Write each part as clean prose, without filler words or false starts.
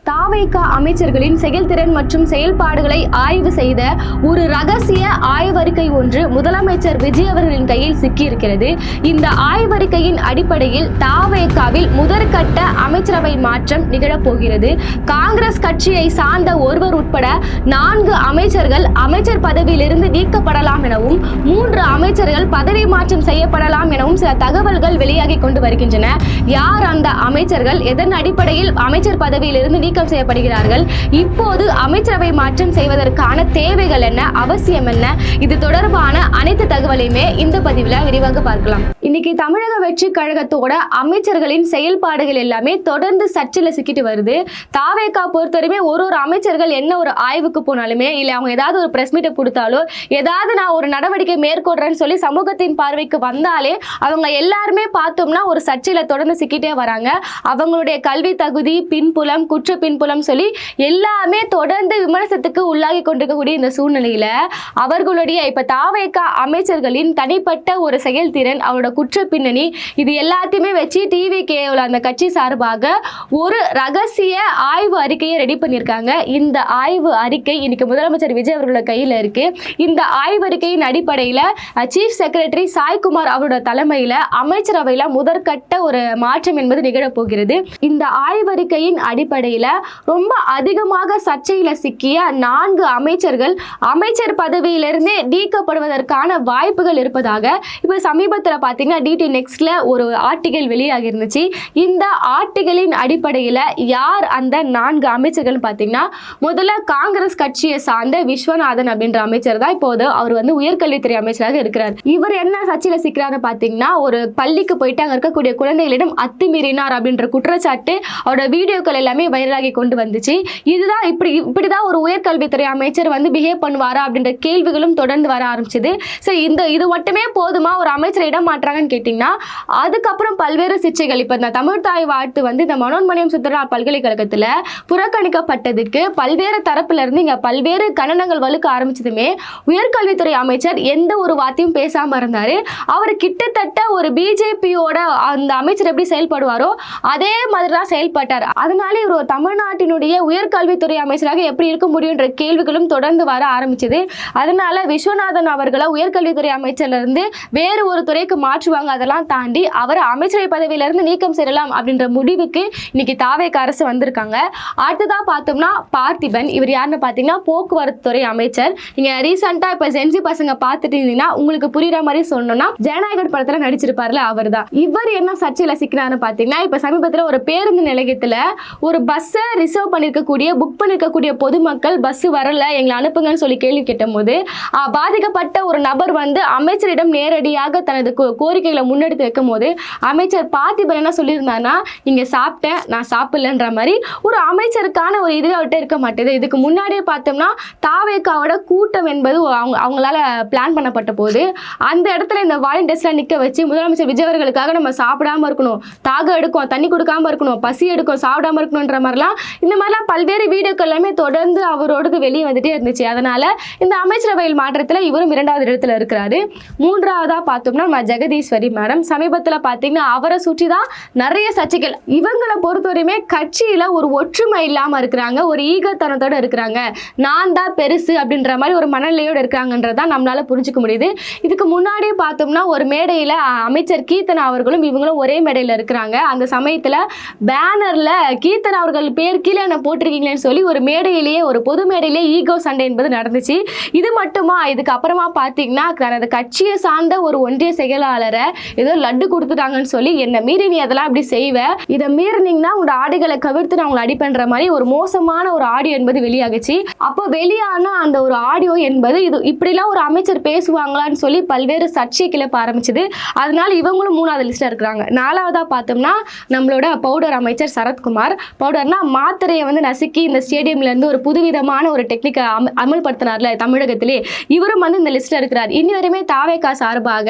தாவேகா அமைச்சர்களின் செயல்திறன் மற்றும் செயல்பாடுகளை ஆய்வு செய்த ஒரு ரகசிய ஆய்வறிக்கை ஒன்று முதலமைச்சர் விஜய் அவர்களின் கையில் சிக்கியிருக்கிறது. இந்த ஆய்வறிக்கையின் அடிப்படையில் தாவேகாவில் முதற்கட்ட அமைச்சரவை மாற்றம் நிகழப்போகிறது. காங்கிரஸ் கட்சியை சார்ந்த ஒருவர் உட்பட 4 அமைச்சர்கள் அமைச்சர் பதவியிலிருந்து நீக்கப்படலாம் எனவும் 3 அமைச்சர்கள் பதவி மாற்றம் செய்யப்படலாம் எனவும் சில தகவல்கள் வெளியாகி கொண்டு வருகின்றன. யார் அந்த அமைச்சர்கள்? எதன் அடிப்படையில் அமைச்சர் பதவியிலிருந்து நீக்கம் செய்யப்படுகிறார்கள்? இப்போது அமைச்சரவை மாற்றம் செய்வதற்கான தேவைகள் என்ன, அவசியம் என்ன? இது தொடர்பான அனைத்து தகவலையுமே இந்த பதிவில் விரிவாக பார்க்கலாம். இன்னைக்கு தமிழக வெற்றி கழகத்தோட அமைச்சர்களின் செயல்பாடுகள் எல்லாமே தொடர்ந்து சர்ச்சையில் சிக்கிட்டு வருது. தாவேகா பொறுத்தவரையுமே ஒரு அமைச்சர்கள் என்ன ஒரு ஆய்வுக்கு போனாலுமே, இல்லை அவங்க ஏதாவது ஒரு பிரஸ் மீட்டை கொடுத்தாலோ, ஏதாவது நான் ஒரு நடவடிக்கை மேற்கொள்றேன்னு சொல்லி சமூகத்தின் பார்வைக்கு வந்தாலே அவங்க எல்லாருமே பார்த்தோம்னா ஒரு சர்ச்சையில தொடர்ந்து சிக்கிட்டே வராங்க. அவங்களுடைய கல்வி தகுதி, பின்புலம், குற்ற பின்புலம் சொல்லி எல்லாமே தொடர்ந்து விமர்சனத்துக்கு உள்ளாகி கொண்டிருக்கக்கூடிய இந்த சூழ்நிலையில அவர்களுடைய இப்ப தாவேகா அமைச்சர்களின் தனிப்பட்ட ஒரு செயல்திறன், அவரோட குற்ற பின்னணி, இது எல்லாத்தையுமே வச்சு டிவிகேல அந்த கட்சி சார்பாக ஒரு ரகசிய ஆய்வு அறிக்கையை ரெடி பண்ணியிருக்காங்க. இந்த ஆய்வு அறிக்கை இன்னைக்கு முதலமைச்சர் விஜய் அவர்களோட கையில் இருக்கு. இந்த ஆய்வறிக்கையின் அடிப்படையில் சீஃப் செக்ரட்டரி சாய்குமார் அவரோட தலைமையில் அமைச்சரவையில் முதற்கட்ட ஒரு மாற்றம் என்பது நிகழப்போகிறது. இந்த ஆய்வறிக்கையின் அடிப்படையில் ரொம்ப அதிகமாக சர்ச்சையில் சிக்கிய 4 அமைச்சர்கள் அமைச்சர் பதவியிலிருந்தே நீக்கப்படுவதற்கான வாய்ப்புகள் இருப்பதாக இப்போ சமீபத்தில் பார்த்தீங்கன்னா டிடி நெக்ஸ்ட்ல ஒரு ஆர்டிகல் வெளியாகி இருந்துச்சு. இந்த ஆர்டிகலின் அடிப்படையில் யார் அந்த 4 அமைச்சர்கள் பார்த்தீங்கன்னா, முதல்ல காங்கிரஸ் கட்சியை சார்ந்த விஸ்வநாதன் அப்படின்ற அமைச்சர் தான் இப்போது அவர் வந்து உயர்கல்வித்துறை அமைச்சராக இருக்கிறார். இவர் என்ன சர்ச்சையில் சிக்கிறாரு பார்த்தீங்கன்னா, ஒரு பள்ளிக்கு போயிட்டு அங்கே இருக்கக்கூடிய குழந்தைகளிடம் அத்துமீறினார் அப்படின்ற குற்றச்சாட்டு அவரோட வீடியோக்கள் எல்லாமே வைரலாகி கொண்டு வந்துச்சு. இதுதான் இப்படிதான் ஒரு உயர்கல்வித்துறை அமைச்சர் வந்து பிஹேவ் பண்ணுவாரா அப்படின்ற கேள்விகளும் தொடர்ந்து வர ஆரம்பிச்சது. சரி, இது மட்டுமே போதுமா ஒரு அமைச்சரை இடம் மாற்றாங்கன்னு கேட்டீங்கன்னா, அதுக்கப்புறம் பல்வேறு சிச்சைகள் இப்போ இந்த தமிழ் தாய் வாழ்த்து வந்து இந்த மனோன்மணியம் சுந்தரனார் பல்கலைக்கழகத்தில் புறக்கணிக்கப்பட்டதுக்கு பல்வேறு தரப்புல இருந்து இங்க பல்வேறு கண்டனங்கள் வலுக்க ஆரம்பிச்சதுமே உயர்கல்வித்துறை அமைச்சர் எந்த ஒரு வார்த்தையும் பேசாம இருந்தாரு. அவர் கிட்டத்தட்ட ஒரு பிஜேபியோட அந்த அமைச்சர் எப்படி செயல்படுவாரோ அதே மாதிரி தான் செயல்பட்டார். அதனால இவர் ஒரு தமிழ்நாட்டினுடைய உயர்கல்வித்துறை அமைச்சராக எப்படி இருக்க முடியும்ன்ற கேள்விகளும் தொடர்ந்து வர ஆரம்பிச்சது. அதனால விஸ்வநாதன் அவர்களை உயர்கல்வித்துறை அமைச்சர்ல இருந்து வேறு ஒரு துறைக்கு மாற்றுவாங்க. அதெல்லாம் தாண்டி அவரை அமைச்சரவை பதவியிலிருந்து நீக்கம் செய்யலாம் அப்படின்ற முடிவுக்கு இன்னைக்கு தாவேகா அரசு வந்திருக்காங்க. அடுத்ததா பார்த்தோம்னா பார்த்திபன், இவர் யாருன்னு பார்த்தீங்கன்னா போக்குவரத்து துறை அமைச்சர். நீங்க ரீசெண்டா இப்ப சென்சி பசங்க பார்த்துட்டு இருந்தீங்கன்னா உங்களுக்கு புரியுற மாதிரி சொன்னோம்னா ஜனநாயகன் படத்துல நடிச்சிருப்பார்ல அவர் தான். இவர் என்ன சர்ச்சையில சிக்கிறாருன்னு பார்த்தீங்கன்னா, இப்ப சமீபத்தில் ஒரு பேருந்து நிலையத்துல ஒரு பஸ்ஸை ரிசர்வ் பண்ணிருக்கக்கூடிய புக் பண்ணிருக்கக்கூடிய பொதுமக்கள் பஸ் வரல எங்களை அனுப்புங்கன்னு சொல்லி கேள்வி கேட்டும் போது பாதிக்கப்பட்ட ஒரு நபர் வந்து அமைச்சரிடம் நேரடியாக தனது கோரிக்கைகளை முன்னெடுத்து வைக்கும் போது அமைச்சர் பார்த்திபன் என்ன சொல்லியிருந்தாருன்னா, நீங்க சாப்பிட்டேன் நான் சாப்பிடலன்ற மாதிரி ஒரு அமைச்சருக்கான ஒரு இதுவே அவர்கிட்ட இருக்க மாட்டேது. இதுக்கு முன்னாடியே பார்த்தோம்னா தாவேகாவோட கூட்டம் என்பது அவங்களால பிளான் பண்ணப்பட்ட போது அந்த இடத்துல இந்த வாலண்டியர்ஸ்லாம் நிற்க வச்சு முதலமைச்சர் விஜய் அவர்களுக்காக நம்ம சாப்பிடாம இருக்கணும், தாகம் எடுக்கும், தண்ணி கொடுக்காம இருக்கணும், பசி எடுக்கும், சாப்பிடாம இருக்கணும்ன்ற மாதிரிலாம் இந்த மாதிரிலாம் பல்வேறு வீடியோக்கள் எல்லாமே தொடர்ந்து அவரோடது வெளியே வந்துட்டே இருந்துச்சு. அதனால இந்த அமைச்சரவையில் மாற்றத்தில் இவரும் 2வது இடத்துல இருக்கிறாரு. 3வதா பார்த்தோம்னா நம்ம ஜெகதீஸ்வரி மேடம், சமீபத்தில் பார்த்தீங்கன்னா அவரை சுற்றி தான் நிறைய சர்ச்சைகள். இவங்களை பொறுத்தவரையுமே கட்சியில ஒரு ஒற்றுமை இல்லாம இருக்கிறாங்க, ஒரு ஈகத்தனத்தோட இருக்கிறாங்க, நான் தான் பெருசு அப்படின்ற மாதிரி ஒரு மனநிலையோடு இருக்கிறாங்கன்றதான் நம்மளால புரிஞ்சுக்க முடியுது. இதுக்கு முன்னாடியே பார்த்தோம்னா ஒரு மேடையில அமைச்சர் கீர்த்தனா அவர்களும் இவங்களும் ஒரே மேடையில இருக்கிறாங்க. அந்த சமயத்துல பேனர்ல கீர்த்தனா அவர்கள் பேர் கீழே என்ன போட்டிருக்கீங்களேன்னு சொல்லி ஒரு மேடையிலேயே ஒரு பொது மேடையிலேயே ஈகோ சண்டை என்பது நடந்துச்சு. இது மட்டுமா, இதுக்கு அப்புறமா பார்த்தீங்கன்னா தனது கட்சியை சார்ந்த ஒரு ஒன்றிய செயலாளரை ஏதோ லட்டு கொடுத்துட்டாங்கன்னு சொல்லி என்ன மீறி நீ அதெல்லாம் அப்படி செய்வ, இதை மீறினீங்கன்னா உங்களோட ஆடைகளை கவிர்த்து நான் உங்களை அடி பண்ற மாதிரி ஒரு மோசமான ஒரு ஆடியோ என்பது வெளியாகுச்சு. அப்போ வெளியான அந்த ஒரு ஆடியோ என்பது இது இப்படிலாம் ஒரு அமைச்சர் பேசுவாங்களான்னு சொல்லி பல்வேறு சர்ச்சை கிளப்ப ஆரம்பிச்சது. அதனால இவங்களும் 3வது லிஸ்ட்ல இருக்கிறாங்க. 4வதா பார்த்தோம்னா நம்மளோட பவுடர் அமைச்சர் சரத்குமார். பவுடர்னா மாத்திரையை வந்து நசுக்கி இந்த ஸ்டேடியம்ல இருந்து ஒரு புதுவிதமான ஒரு டெக்னிக்கை அமல்படுத்தினார்ல தமிழகத்திலே, இவரும் வந்து இந்த லிஸ்ட்ல இருக்கிறார். இனி வரையுமே தாவேகா சார்பாக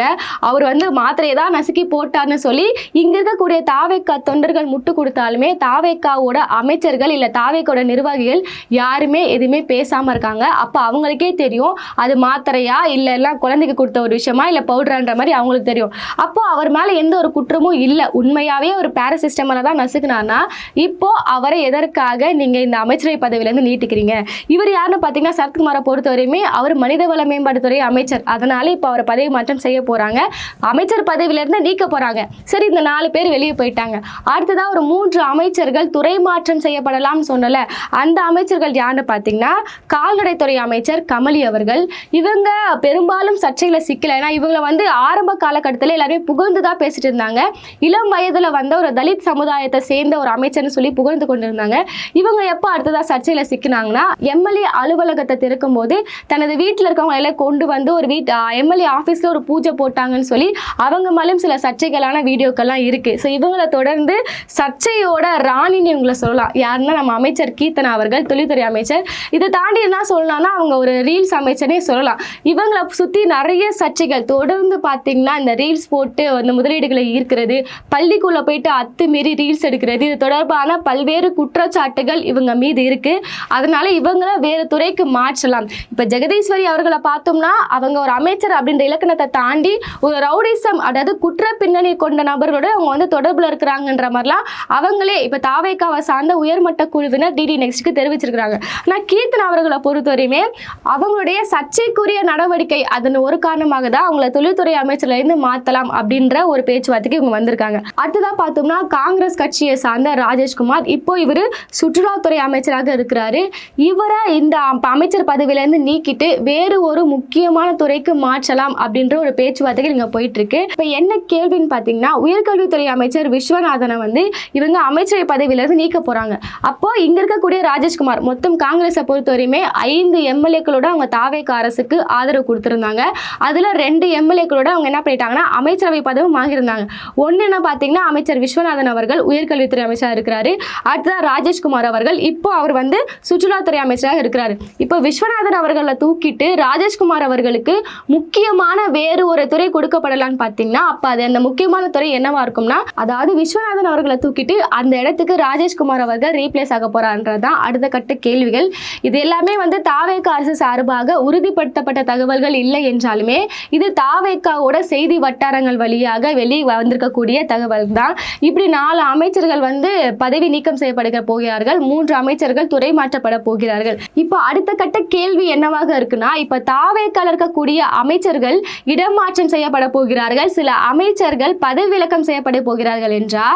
அவர் வந்து மாத்திரையை தான் நசுக்கி போட்டார்னு சொல்லி இங்க இருக்கக்கூடிய தாவேகா தொண்டர்கள் முட்டு கொடுத்தாலுமே தாவேகாவோட அமைச்சர்கள் இல்ல தாவேகாவோட நிர்வாகிகள் யாருமே எதுவுமே பேசாம இருக்காங்க. அப்ப அவங்களுக்கே தெரியும் அது மாத்திரையா இல்ல எல்லாம் குழந்தைக்கு கொடுத்த ஒரு விஷயமா இல்ல பவுடர்ன்ற மாதிரி அவங்களுக்கு தெரியும். அப்போ அவர் மேல எந்த ஒரு குற்றமும் இல்ல, உண்மையாவே ஒரு பாராசிஸ்டமால தான் நசுக்குனார்னா இப்போ அவரை எதற்காக நீங்க இந்த அமைச்சரவை பதவியிலேருந்து நீட்டிக்கிறீங்க? இவர் யாருன்னு பார்த்தீங்கன்னா சரத்குமாரை பொறுத்தவரையுமே அவர் மனிதவள மேம்பாட்டுத்துறை அமைச்சர். அதனால இப்போ அவர் பதவி மாற்றம் செய்ய போறாங்க. அமைச்சர் பதவியிலிருந்து நீக்க போறாங்க. சரி, இந்த 4 பேர் வெளியே போயிட்டாங்க. அடுத்ததா ஒரு 3 அமைச்சர்கள் துறை மாற்றம் செய்யப்படலாம்னு சொன்னல, அந்த அமைச்சர்கள் யாருன்னு பார்த்தீங்கன்னா கால்நடைத்துறை அமைச்சர் கமலி அவர்கள். இவங்க பெரும்பாலும் சர்ச்சைகளை சிக்கல. ஏன்னா இவங்களை வந்து ஆரம்ப காலகட்டத்தில் எல்லாருமே புகழ்ந்து தான் பேசிட்டு இருந்தாங்க. இளம் வயதுல வந்த ஒரு தலித் சமுதாயத்தை சேர்ந்த ஒரு அமைச்சர்னு சொல்லி புகழ்ந்து கொண்டிருந்தாங்க. இவங்க எப்போ அடுத்ததா சர்ச்சையில சிக்கினாங்கன்னா, எம்எல்ஏ அலுவலகத்தை திறக்கும் போது தனது வீட்டில் இருக்கவங்க எல்லாம் கொண்டு வந்து ஒரு எம்எல்ஏ ஆஃபீஸில் ஒரு பூஜை போட்டாங்கன்னு சொல்லி அவங்க மேலும் சில சர்ச்சைகளான வீடியோக்கள்லாம் இருக்கு. ஸோ இவங்களை தொடர்ந்து சர்ச்சையோட ராணின்னு இவங்களை சொல்லலாம். யாருன்னா நம்ம அமைச்சர் கீர்த்தனா அவர்கள், தொழில்துறை அமைச்சர். இதை தாண்டி என்ன சொல்லலாம்னா அவங்க ஒரு ரீல்ஸ் அமைச்சர்னே சொல்லலாம். இவங்களை சுற்றி நிறைய சர்ச்சைகள் தொடர்ந்து பார்த்தீங்கன்னா, இந்த ரீல்ஸ் போட்டு அந்த முதலீடுகளை ஈர்க்கிறது, பள்ளிக்குள்ளே போயிட்டு அத்துமீறி ரீல்ஸ் எடுக்கிறது, இது தொடர்பான பல்வேறு குற்றச்சாட்டுகள் இவங்க மீது இருக்கு. அதனால இவங்களை வேறு துறைக்கு மாற்றலாம். இப்போ ஜெகதீஸ்வரி அவர்களை பார்த்தோம்னா அவங்க ஒரு அமைச்சர் அப்படின்ற இலக்கணத்தை தாண்டி ஒரு ரவுடிசம், அதாவது குற்ற பின்னணி கொண்ட நபர்களோட அவங்க வந்து தொடர்பில் இருக்கிறாங்கன்ற மாதிரிலாம் அவங்களே இப்போ தாவேக்காவை சார்ந்த உயர்மட்ட குழுவினர் டிடி நெக்ஸ்ட்க்கு தெரிவிச்சிருக்கிறாங்க. ஆனால் கீர்த்தனா அவர்களை பொறுத்தவரையுமே அவங்களுடைய சர்ச்சைக்குரிய நடவடிக்கை அதன் ஒரு காரணமாக தான் அவங்கள தொழில்துறை அமைச்சர்ல இருந்து மாற்றலாம் அப்படின்ற ஒரு பேச்சுவார்த்தைக்கு இவங்க வந்திருக்காங்க. அடுத்ததான் பார்த்தோம்னா காங்கிரஸ் கட்சியை சார்ந்த ராஜேஷ்குமார், இப்போ இவர் சுற்றுலாத்துறை அமைச்சராக இருக்கிறாரு. இவரை இந்த அமைச்சர் பதவியிலேருந்து நீக்கிட்டு வேறு ஒரு முக்கியமான துறைக்கு மாற்றலாம் அப்படின்ற ஒரு பேச்சுவார்த்தைகள் இங்கே போயிட்டு இருக்கு. இப்போ என்ன கேள்வின்னு பார்த்தீங்கன்னா, உயர்கல்வித்துறை அமைச்சர் விஸ்வநாதனை வந்து இவங்க அமைச்சரவை பதவியிலிருந்து நீக்க போறாங்க. அப்போ இங்க இருக்கக்கூடிய ராஜேஷ்குமார் மொத்தம் காங்கிரஸை பொறுத்தவரையுமே 5 எம்எல்ஏக்களோட அவங்க தாவேக அரசுக்கு ஆதரவு கொடுத்திருந்தாங்க. அதுல 2 எம்எல்ஏக்களோட அவங்க என்ன பண்ணிட்டாங்கன்னா அமைச்சரவை பதவி வாங்கியிருந்தாங்க. ஒன்னு என்ன பார்த்தீங்கன்னா அமைச்சர் விஸ்வநாதன் அவர்கள் உயர்கல்வித்துறை அமைச்சராக இருக்கிறாரு. அடுத்ததான் ராஜேஷ்குமார் அவர்கள் இப்போ அவர் வந்து சுற்றுலாத்துறை அமைச்சராக இருக்கிறாரு. இப்போ விஸ்வநாதன் அவர்களை தூக்கிட்டு ராஜேஷ்குமார் அவர்களுக்கு முக்கியமான வேறு ஒரு துறை கொடுக்கப்படலான்னு பார்த்தீங்கன்னா, அப்ப அது அந்த முக்கியமான துறை என்னவா இருக்கும்னா, அதாவது விஸ்வநாதன் அவர்களை தூக்கிட்டு அந்த இடத்துக்கு ராஜேஷ்குமார் அவர்கள் ரீப்ளேஸ் ஆக போறான்றதான் அடுத்த கட்ட கேள்விகள். இது எல்லாமே வந்து தாவேக அரசு சார்பாக உறுதிப்படுத்தப்பட்ட தகவல்கள் இல்லை என்றாலுமே இது தாவேகாவோட செய்தி வட்டாரங்கள் வழியாக வெளியே வந்திருக்கக்கூடிய தகவல் தான். இப்படி 4 அமைச்சர்கள் வந்து பதவி நீக்கம் செய்யப்படுகிற போகிறார்கள், 3 அமைச்சர்கள் துறை மாற்றப்பட போகிறார்கள். இப்போ அடுத்த கட்ட கேள்வி என்னவாக இருக்குன்னா, இப்ப தாவேகால இருக்கக்கூடிய அமைச்சர்கள் இடமாற்றம் செய்யப்பட போகிறார்கள், சில அமைச்சர்கள் பதவி விலக்கம் செய்யப்பட போகிறார்கள் என்றா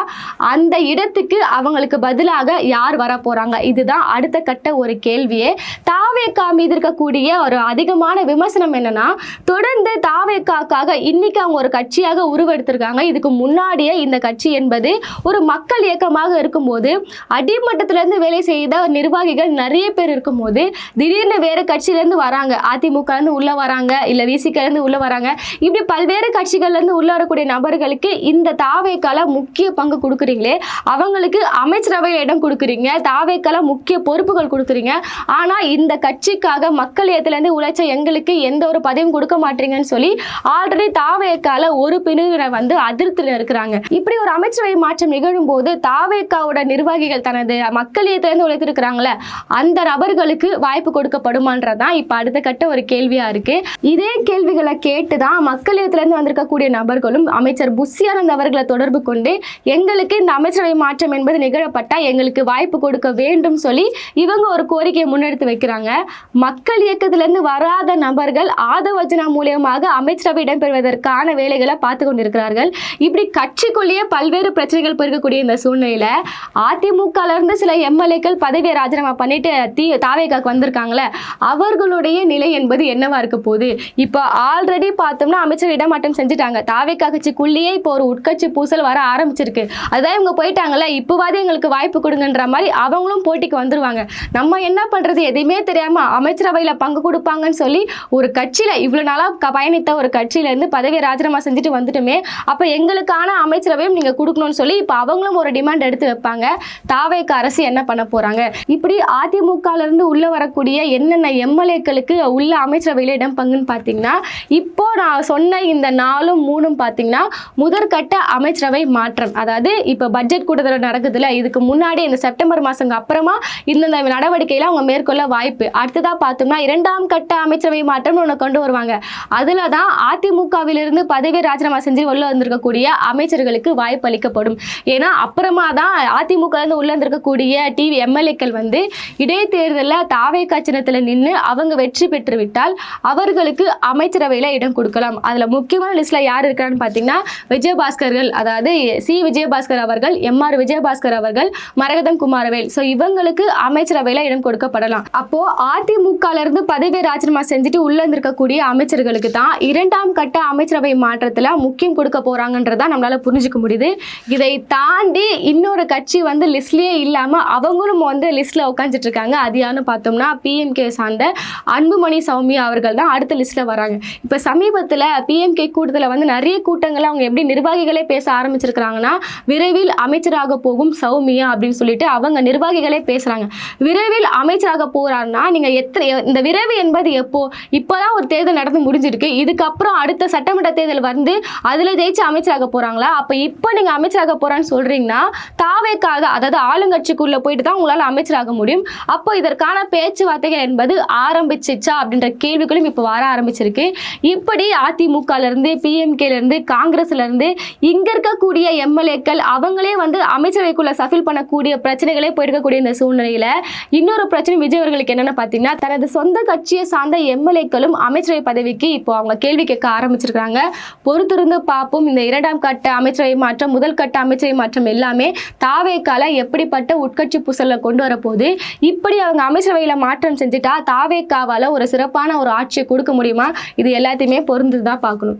அந்த இடத்துக்கு அவங்களுக்கு பதிலாக யார் வர போறாங்க? இதுதான் அடுத்த கட்ட ஒரு கேள்வியே. தாவேகா மீது இருக்கக்கூடிய ஒரு அதிகமான விமர்சனம் என்னன்னா, தொடர்ந்து தாவேகாக்காக இன்னைக்கு அவங்க ஒரு கட்சியாக உருவெடுத்திருக்காங்க. இதுக்கு முன்னாடியே இந்த கட்சி என்பது ஒரு மக்கள் இயக்கமாக இருக்கும்போது அடிமட்டத்திலிருந்து வேலை செய்த நிர்வாகிகள் நிறைய பேர் இருக்கும்போது திடீர்னு வேற கட்சியிலேருந்து வராங்க, அதிமுக இருந்து உள்ள வராங்க, இல்ல விசிக இருந்து உள்ள வராங்க, இப்படி பல்வேறு கட்சிகள்ல இருந்து உள்ள வரக்கூடிய நபர்களுக்கு இந்த தாவேகால முக்கிய பங்கு கொடுக்குறீங்களே, அவங்களுக்கு அமைச்சரவையில் இடம் கொடுக்குறீங்க, தாவேகால முக்கிய பொறுப்புகள் கொடுக்குறீங்க, ஆனா இந்த கட்சிக்காக மக்கள் இயக்கத்திலிருந்து உழைச்ச எங்களுக்கு எந்த ஒரு பதவியும் கொடுக்க மாட்டீங்கன்னு சொல்லி ஆல்ரெடி தாவேகால ஒரு பிரிவினர் வந்து அதிருப்தியில் இருக்கிறாங்க. இப்படி ஒரு அமைச்சரவை மாற்றம் நிகழும் போது தாவேகாவோட நிர்வாகிகள் தனது மக்கள் இயக்கத்திலிருந்து உழைத்திருக்கிறாங்களே அந்த நபர்களுக்கு வாய்ப்பு கொடுக்கப்படுமான்றதான் இப்ப அடுத்த கட்ட ஒரு கேள்வியா இருக்கு. இதே கேள்விகளை கேட்டுதான் மக்கள் இயக்கத்திலிருந்து வந்திருக்கக்கூடிய நபர்களும் அமைச்சர் புஷி ஆனந்த் அவர்களை தொடர்பு கொண்டு எங்களுக்கு இந்த அமைச்சரவை மாற்றம் என்பது நிகழப்பட்டா எங்களுக்கு வாய்ப்பு கொடுக்க வேண்டும் சொல்லி இவங்க ஒரு கோரிக்கையை முன்னெடுத்து வைக்கிறாங்க. மக்கள் இயக்கத்திலிருந்து வராத நபர்கள் ஆதவஜனா மூலியமாக அமைச்சரவை இடம்பெறுவதற்கான வேலைகளை பார்த்து கொண்டிருக்கிறார்கள். இப்படி கட்சிக்குள்ளேயே பல்வேறு பிரச்சனைகள் பெருக்கக்கூடிய இந்த சூழ்நிலையில அதிமுக இருந்து சில எம்எல்ஏக்கள் பதவியை ராஜினாமா பண்ணிட்டு தாவேகாக்கு வந்திருக்காங்களே, அவர்களுடைய நிலை என்பது என்னவா இருக்க போகுது? இப்போ ஆல்ரெடி பார்த்தோம்னா அமைச்சர் இடமாற்றம் செஞ்சுட்டாங்க. தாவேகா கட்சிக்குள்ளேயே இப்போ ஒரு உட்கட்சி பூசல் வர ஆரம்பிச்சிருக்கு. அதுதான் இவங்க போயிட்டாங்கல்ல, இப்போவாது எங்களுக்கு வாய்ப்பு கொடுங்கன்ற மாதிரி அவங்களும் போட்டிக்கு வந்துருவாங்க. நம்ம என்ன பண்றது எதையுமே தெரியாம அமைச்சரவையில பங்கு கொடுப்பாங்கன்னு சொல்லி ஒரு கட்சியில இவ்வளவு நாளா பயணித்த ஒரு கட்சியில இருந்து பதவியை ராஜினாமா செஞ்சுட்டு வந்துட்டுமே, அப்ப எங்களுக்கான அமைச்சரவையும் நீங்க கொடுக்கணும்னு சொல்லி இப்ப அவங்களும் ஒரு டிமாண்ட் எடுத்து வைப்பாங்க. தாவேகா அரசு என்ன பண்ண போறாங்க? இப்படி அதிமுக இருந்து உள்ள வரக்கூடிய என்னென்ன எம்எல்ஏக்களுக்கு உள்ள அமைச்சரவையில இடம் பங்குன்னு பாத்தீங்கன்னா, இப்போ நான் சொன்ன இந்த 4ம் 3ம் பாத்தீங்கன்னா முதற்கட்ட அமைச்சரவை மாற்றம். அதாவது இப்ப பட்ஜெட் கூட்டத்தொடர் நடக்குதுல, இதுக்கு முன்னாடி இந்த செப்டம்பர் மாசங்க அப்புறமா இந்த நடவடிக்கையில அவங்க மேற்கொள்ள வாய்ப்பு. அடுத்ததா பார்த்தோம்னா 2ஆம் கட்ட அமைச்சரவை மாற்றம் ஒன்று கொண்டு வருவாங்க. அதுலதான் அதிமுகவிலிருந்து பதவி ராஜினாமா செஞ்சு உள்ள வந்திருக்கக்கூடிய அமைச்சர்களுக்கு வாய்ப்பு அளிக்கப்படும். ஏன்னா அப்புறமா தான் அதிமுக இருந்து உள்ள வந்திருக்கக்கூடிய எம்எல்ஏக்கள் வந்து இடைத்தேர்தலில் தாவேகா சின்னத்தில் நின்று அவங்க வெற்றி பெற்று விட்டால் அவர்களுக்கு அமைச்சரவையில் இடம் கொடுக்கலாம். அதில் முக்கியமான லிஸ்ட்டில் யார் இருக்கிறான்னு பார்த்தீங்கன்னா விஜயபாஸ்கர்கள், அதாவது விஜயபாஸ்கர் அவர்கள், எம்ஆர் விஜயபாஸ்கர் அவர்கள், மரகதம் குமாரவேல். ஸோ இவங்களுக்கு அமைச்சரவையில் இடம் கொடுக்கப்படலாம். அப்போ அதிமுகல இருந்து பதவி ராஜினாமா செஞ்சுட்டு உள்ள இருந்திருக்கக்கூடிய அமைச்சர்களுக்கு தான் 2ஆம் கட்ட அமைச்சரவை மாற்றத்தில் முக்கியம் கொடுக்க போறாங்கன்றதா நம்மளால புரிஞ்சுக்க முடியுது. இதை தாண்டி இன்னொரு கட்சி வந்து லிஸ்ட்லயே இல்லாம அவங்களும் வந்து லிஸ்ட்ல உட்காந்துட்டு இருக்காங்க. அது யாருன்னு பார்த்தோம்னா பிஎம்கே சார்ந்த அன்புமணி சௌமியா அவர்கள் தான் அடுத்த லிஸ்ட்ல வராங்க. இப்ப சமீபத்தில் பிஎம்கே கூட்டத்தில் வந்து நிறைய கூட்டங்கள் அவங்க எப்படி நிர்வாகிகளே பேச ஆரம்பிச்சிருக்கிறாங்கன்னா, விரைவில் அமைச்சராக போகும் சௌமியா அப்படின்னு சொல்லிட்டு அவங்க நிர்வாகிகளே பேசுறாங்க. விரைவில் அமைச்சராக போறாருன்னா நீங்க இந்த விரைவு என்பது எப்போ? இப்பதான் ஒரு தேர்தல் நடந்து முடிஞ்சிருக்கு. இதுக்கப்புறம் அடுத்த சட்டமன்ற தேர்தல் வந்து அதுல ஜெயிச்சு அமைச்சராக போறாங்களா? அப்ப இப்போ நீங்க அமைச்சராக போறான்னு சொல்றீங்கன்னா தாவேக்காக, அதாவது ஆளுங்கட்சிக்குள்ள போயிட்டு தான் உங்களால அமைச்சராக முடியும். அப்போ இதற்கான பேச்சுவார்த்தைகள் என்பது ஆரம்பிச்சிச்சா அப்படின்ற கேள்விகளும் இப்போ வர ஆரம்பிச்சிருக்கு. இப்படி அதிமுகல இருந்து, பிஎம்கேல இருந்து, காங்கிரஸ்ல இருந்து இங்க இருக்கக்கூடிய எம்எல்ஏக்கள் அவங்களே வந்து அமைச்சரவைக்குள்ள சஃபில் பண்ணக்கூடிய பிரச்சனைகளே போயிருக்கக்கூடிய இந்த சூழ்நிலையில இன்னொரு பிரச்சனை விஜய் அவர்களுக்கு என்னன்னு பார்த்தீங்கன்னா, தனது சொந்த கட்சியை சார்ந்த எம்எல்ஏக்களும் அமைச்சரவை பதவிக்கு இப்போ அவங்க கேள்வி கேட்க ஆரம்பிச்சிருக்காங்க. பொறுத்திருந்து பார்ப்போம். இந்த 2ஆம் கட்ட அமைச்சரவை மாற்றம், முதல் கட்ட அமைச்சரவை மாற்றம் எல்லாமே தாவேக்கால எப்படிப்பட்ட உட்கட்சி பூசலை கொண்டு வரப்போகுது. இப்படி அவங்க அமைச்சரவையில மாற்றம் செஞ்சுட்டா தாவேக்காவால ஒரு சிறப்பான ஒரு ஆட்சியை கொடுக்க முடியுமா? இது எல்லாத்தையுமே பொருந்து தான் பார்க்கணும்.